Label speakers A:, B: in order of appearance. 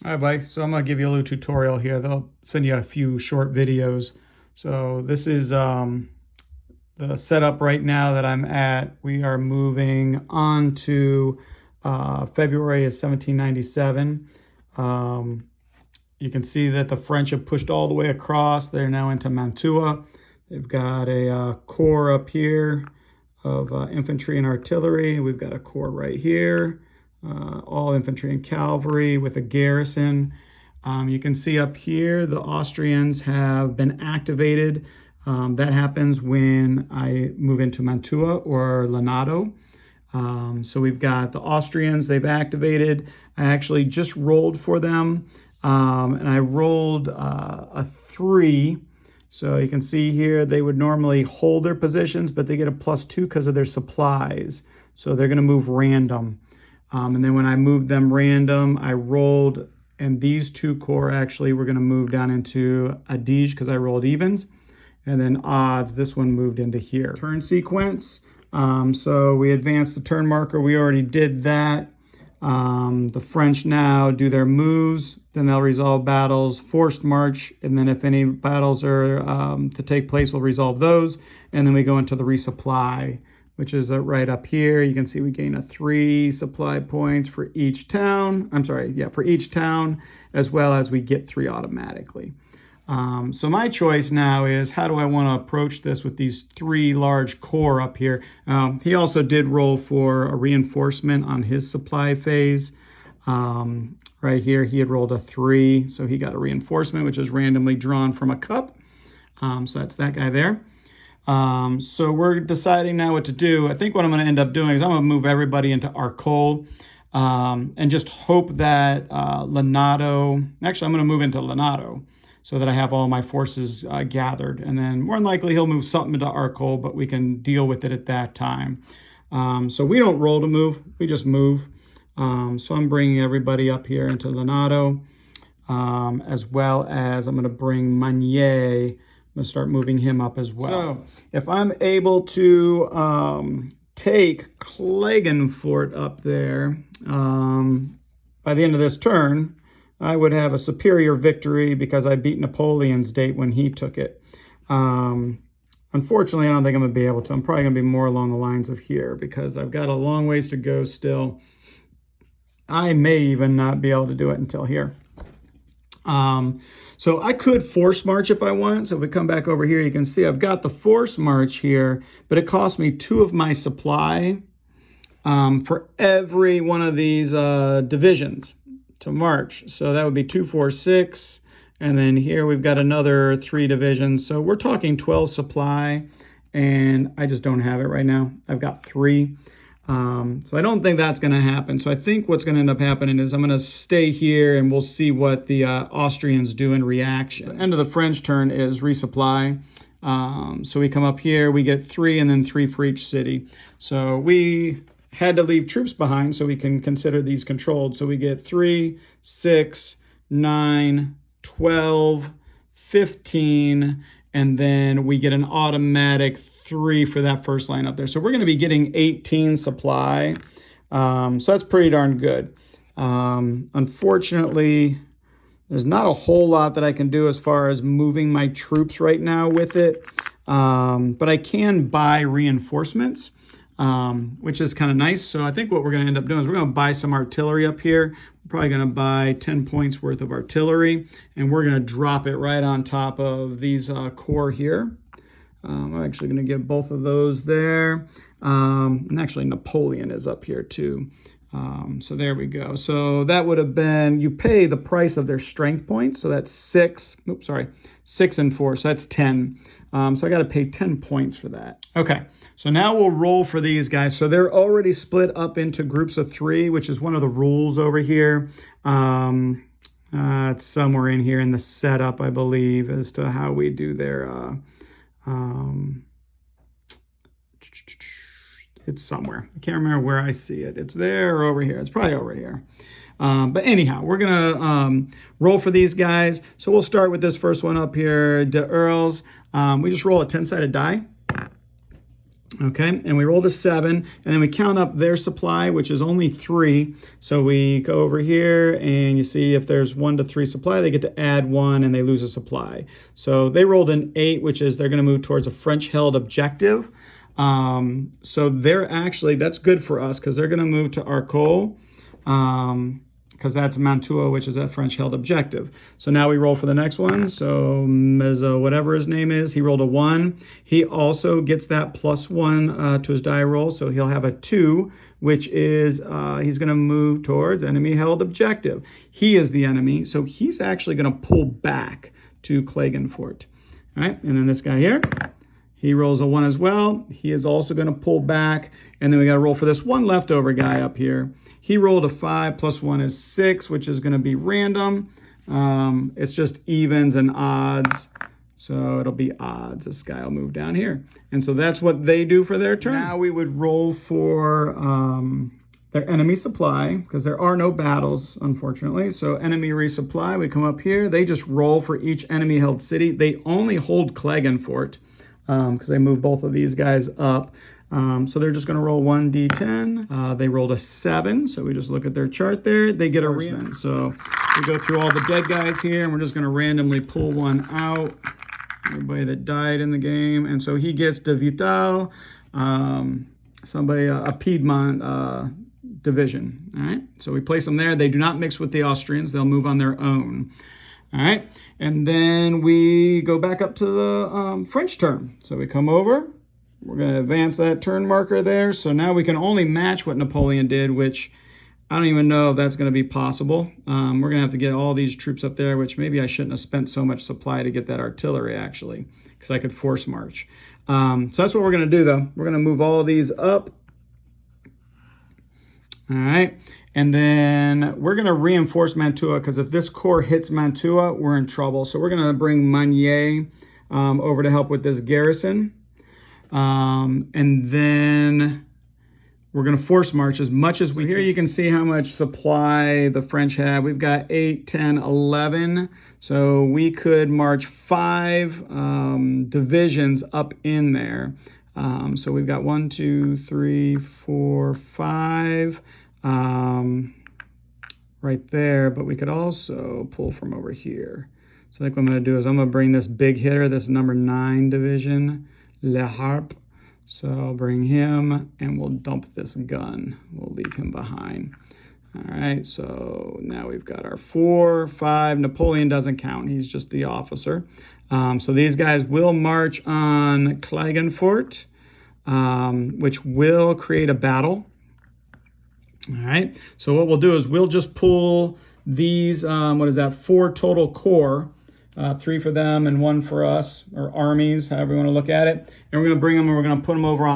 A: All right, Blake, so I'm going to give you a little tutorial here. They'll send you a few short videos. So this is the setup right now that I'm at. We are moving on to February of 1797. You can see that the French have pushed all the way across. They're now into Mantua. They've got a corps up here of infantry and artillery. We've got a corps right here. All infantry and cavalry with a garrison. You can see up here the Austrians have been activated. That happens when I move into Mantua or Lonato. So we've got the Austrians, they've activated. I actually just rolled for them, and I rolled a 3. So you can see here they would normally hold their positions, but they get a +2 because of their supplies. So they're going to move random. And then when I moved them random, I rolled, and these 2 corps actually were going to move down into Adige because I rolled evens. And then odds, this one moved into here. Turn sequence. So we advanced the turn marker. We already did that. The French now do their moves. Then they'll resolve battles, forced march. And then if any battles are to take place, we'll resolve those. And then we go into the resupply, which is right up here. You can see we gain a 3 supply points for each town. For each town, as well as we get 3 automatically. So my choice now is, how do I want to approach this with these 3 large corps up here? He also did roll for a reinforcement on his supply phase. Right here, he had rolled a 3, so he got a reinforcement, which is randomly drawn from a cup. So that's that guy there. So we're deciding now what to do. I think what I'm going to end up doing is I'm going to move everybody into Arcole, and just hope that Lonato, actually I'm going to move into Lonato so that I have all my forces gathered. And then more than likely he'll move something into Arcole, but we can deal with it at that time. So we don't roll to move, we just move. So I'm bringing everybody up here into Lonato, as well as I'm going to bring Magnier. I'm going to start moving him up as well. So if I'm able to take Klagenfurt up there by the end of this turn, I would have a superior victory because I beat Napoleon's date when he took it. Unfortunately, I don't think I'm going to be able to. I'm probably going to be more along the lines of here because I've got a long ways to go still. I may even not be able to do it until here. So I could force march if I want. So if we come back over here, you can see I've got the force march here, but it cost me 2 of my supply for every one of these divisions to march. So that would be 2, 4, 6. And then here we've got another 3 divisions. So we're talking 12 supply, and I just don't have it right now. I've got 3. So I don't think that's going to happen. So I think what's going to end up happening is I'm going to stay here and we'll see what the Austrians do in reaction. The end of the French turn is resupply. So we come up here, we get 3 and then 3 for each city. So we had to leave troops behind so we can consider these controlled. So we get 3, 6, 9, 12, 15, and then we get an automatic 3 for that first line up there. So we're going to be getting 18 supply. So that's pretty darn good. Unfortunately, there's not a whole lot that I can do as far as moving my troops right now with it. But I can buy reinforcements, which is kind of nice. So I think what we're going to end up doing is we're going to buy some artillery up here. We're probably going to buy 10 points worth of artillery, and we're going to drop it right on top of these corps here. I'm actually going to give both of those there. And actually Napoleon is up here too. So there we go. So that would have been, you pay the price of their strength points. So that's 6 and 4. So that's 10. So I got to pay 10 points for that. Okay. So now we'll roll for these guys. So they're already split up into groups of 3, which is one of the rules over here. It's somewhere in here in the setup, I believe, as to how we do their, it's somewhere. I can't remember where I see it. It's there or over here. It's probably over here. But anyhow, we're going to roll for these guys. So we'll start with this first one up here, De Earls. We just roll a 10-sided die. Okay, and we rolled a 7, and then we count up their supply, which is only 3. So we go over here, and you see if there's 1 to 3 supply, they get to add 1, and they lose a supply. So they rolled an 8, which is they're going to move towards a French-held objective. So they're actually, that's good for us, because they're going to move to Arcole, because that's Mantua, which is a French-held objective. So now we roll for the next one. So Mezzo, whatever his name is, he rolled a 1. He also gets that +1 to his die roll, so he'll have a 2, which is he's going to move towards enemy-held objective. He is the enemy, so he's actually going to pull back to Klagenfurt. All right, and then this guy here, he rolls a 1 as well. He is also going to pull back. And then we got to roll for this one leftover guy up here. He rolled a 5, +1 is 6, which is going to be random. It's just evens and odds. So it'll be odds. This guy will move down here. And so that's what they do for their turn. Now we would roll for their enemy supply, because there are no battles, unfortunately. So enemy resupply, we come up here. They just roll for each enemy held city. They only hold Klagenfurt, because they move both of these guys up. So they're just going to roll 1d10. They rolled a 7, so we just look at their chart there. They get a random. So we go through all the dead guys here, and we're just going to randomly pull one out. Everybody that died in the game. And so he gets De Vital, somebody, a Piedmont division. All right, so we place them there. They do not mix with the Austrians. They'll move on their own. All right, and then we go back up to the French turn. So we come over. We're going to advance that turn marker there. So now we can only match what Napoleon did, which I don't even know if that's going to be possible. We're going to have to get all these troops up there, which maybe I shouldn't have spent so much supply to get that artillery, actually, because I could force march. So that's what we're going to do, though. We're going to move all of these up. All right. And then we're going to reinforce Mantua, because if this corps hits Mantua, we're in trouble. So we're going to bring Meunier over to help with this garrison. And then we're going to force march as much as we can. Here you can see how much supply the French have. We've got 8, 10, 11. So we could march 5 divisions up in there. So we've got 1, 2, 3, 4, 5 right there. But we could also pull from over here. So I think what I'm going to do is I'm going to bring this big hitter, this number 9 division, Le Harpe. So I'll bring him, and we'll dump this gun. We'll leave him behind. All right, so now we've got our 4, 5. Napoleon doesn't count. He's just the officer. So these guys will march on Klagenfurt, which will create a battle. All right, so what we'll do is we'll just pull these, 4 total corps. 3 for them and 1 for us, or armies, however you want to look at it. And we're going to bring them and we're going to put them over on